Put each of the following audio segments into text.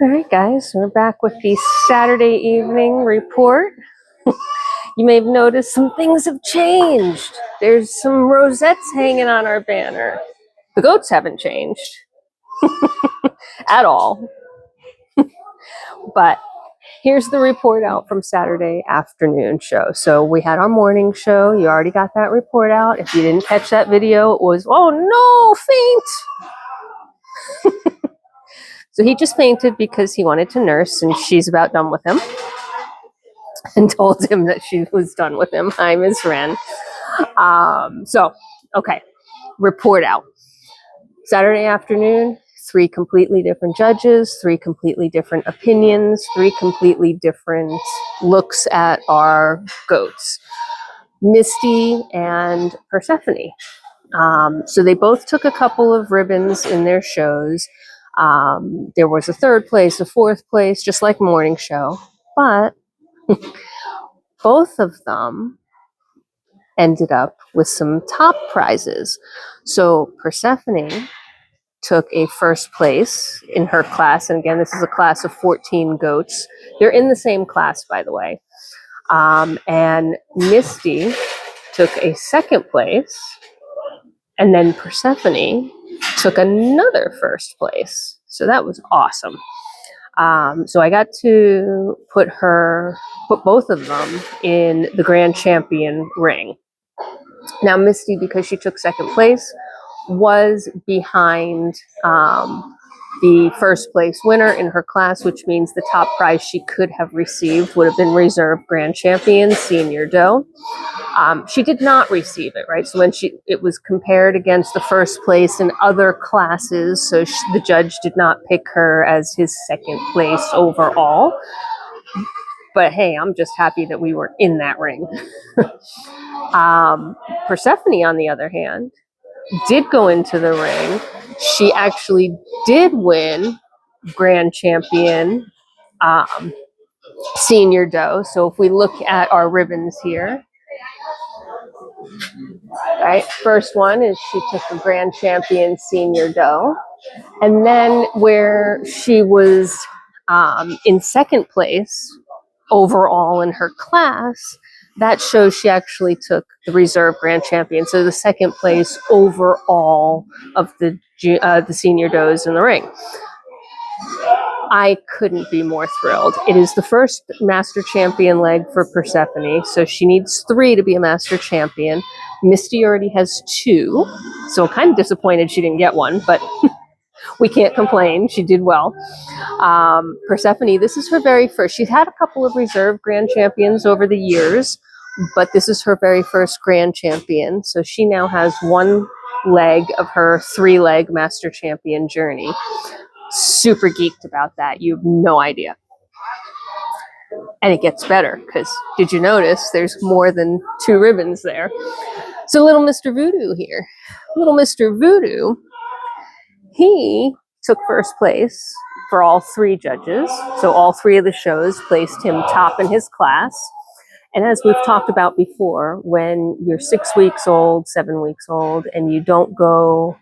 All right, guys, we're back with the Saturday evening report. You may have noticed some things have changed. There's some rosettes hanging on our banner. The goats haven't changed at all. But here's the report out from Saturday afternoon show. So we had our morning show. You already got that report out. If you didn't catch that video, it was, oh no, faint. So he just fainted because he wanted to nurse, and she's about done with him. And told him that she was done with him. Hi, Miss Wren. Okay, report out. Saturday afternoon, 3 completely different judges, 3 completely different opinions, 3 completely different looks at our goats. Misty and Persephone. So they both took a couple of ribbons in their shows. There was a 3rd place, a 4th place, just like morning show. But both of them ended up with some top prizes. So Persephone took a 1st place in her class. And again, this is a class of 14 goats. They're in the same class, by the way. And Misty took a 2nd place. And then Persephone took another 1st place. So that was awesome. So I got to put both of them in the Grand Champion ring. Now Misty, because she took 2nd place, was behind the 1st place winner in her class, which means the top prize she could have received would have been reserved Grand Champion Senior Doe. She did not receive it, right? So when it was compared against the 1st place in other classes, so the judge did not pick her as his 2nd place overall. But hey, I'm just happy that we were in that ring. Persephone, on the other hand, did go into the ring. She actually did win Grand Champion Senior Doe. So if we look at our ribbons here, right, first one is she took the Grand Champion Senior Doe. And then where she was in 2nd place overall in her class, that shows she actually took the reserve Grand Champion. So the 2nd place overall of the Senior Does in the ring. I couldn't be more thrilled. It is the 1st Master Champion leg for Persephone, so she needs 3 to be a Master Champion. Misty already has 2, so I'm kind of disappointed she didn't get one, but we can't complain. She did well. Persephone, this is her very first. She's had a couple of reserve Grand Champions over the years, but this is her very first Grand Champion, so she now has 1 leg of her 3-leg Master Champion journey. Super geeked about that. You have no idea. And it gets better, because did you notice there's more than 2 ribbons there? So little Mr. Voodoo here. Little Mr. Voodoo, he took 1st place for all 3 judges. So all 3 of the shows placed him top in his class. And as we've talked about before, when you're 6 weeks old, 7 weeks old, and you don't go,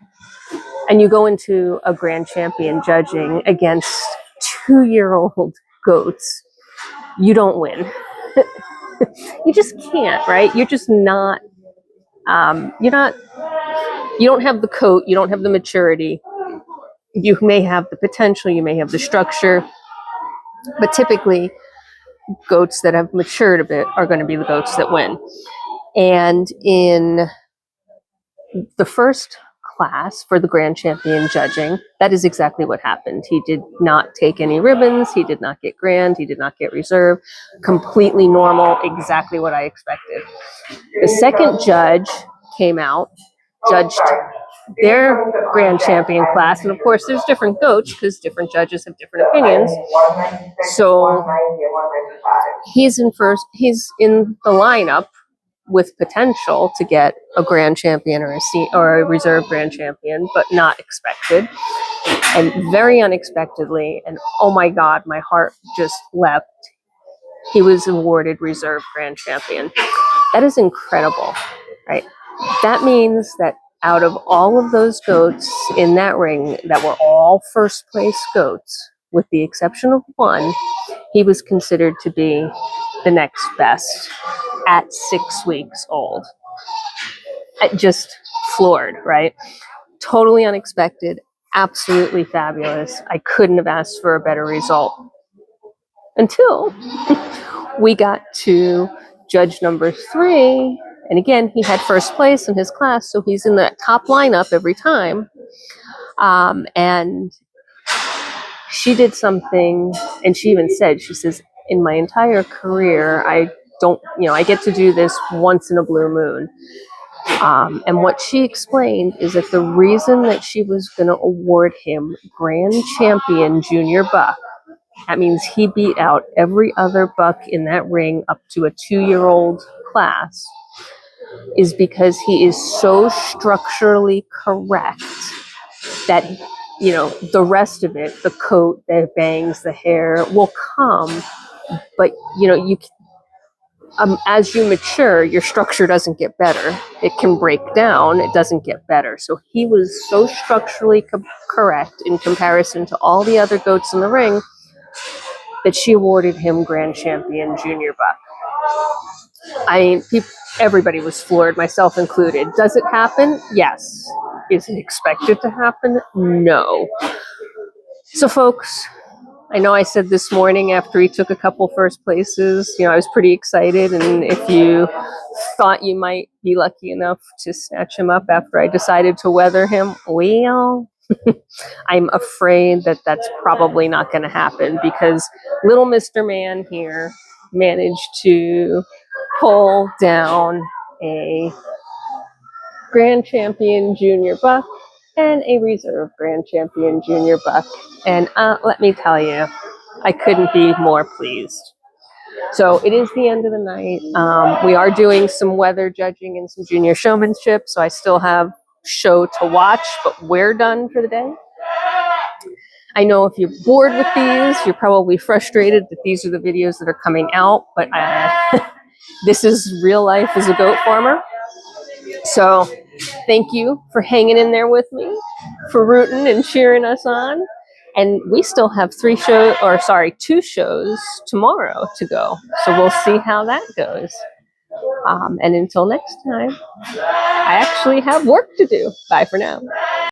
and you go into a Grand Champion judging against 2-year-old goats, you don't win. You just can't, right? You're just not, you don't have the coat, you don't have the maturity. You may have the potential, you may have the structure, but typically goats that have matured a bit are going to be the goats that win. And in the 1st class for the Grand Champion judging, that is exactly what happened. He did not take any ribbons, he did not get grand, he did not get reserve. Completely normal, exactly what I expected. The 2nd judge came out, judged their Grand Champion class, and of course there's different goats because different judges have different opinions. So he's in the lineup with potential to get a Grand Champion or a reserve Grand Champion, but not expected. And very unexpectedly, and oh my God, my heart just leapt, he was awarded reserve Grand Champion. That is incredible, right? That means that out of all of those goats in that ring that were all 1st place goats, with the exception of one, he was considered to be the next best at 6 weeks old. Just floored, right? Totally unexpected, absolutely fabulous. I couldn't have asked for a better result. Until we got to judge number 3. And again, he had first place in his class, so he's in the top lineup every time. And she did something, and she even said, she says, in my entire career, I get to do this once in a blue moon. And what she explained is that the reason that she was going to award him Grand Champion Junior Buck, that means he beat out every other buck in that ring up to a 2-year-old class, is because he is so structurally correct that, the rest of it, the coat, the bangs, the hair, will come. But, as you mature, your structure doesn't get better. It can break down. It doesn't get better. So he was so structurally correct in comparison to all the other goats in the ring that she awarded him Grand Champion Junior Buck. Everybody was floored, myself included. Does it happen? Yes. Is it expected to happen? No. So, folks, I know I said this morning after he took a couple first places, I was pretty excited. And if you thought you might be lucky enough to snatch him up after I decided to weather him, well, I'm afraid that that's probably not going to happen, because little Mr. Man here managed to pull down a Grand Champion Junior Buck and a reserve Grand Champion Junior Buck. And let me tell you, I couldn't be more pleased. So it is the end of the night. We are doing some weather judging and some junior showmanship, so I still have show to watch, but we're done for the day. I know if you're bored with these, you're probably frustrated that these are the videos that are coming out, but this is real life as a goat farmer. So thank you for hanging in there with me, for rooting and cheering us on. And we still have 2 shows tomorrow to go. So we'll see how that goes. And until next time, I actually have work to do. Bye for now.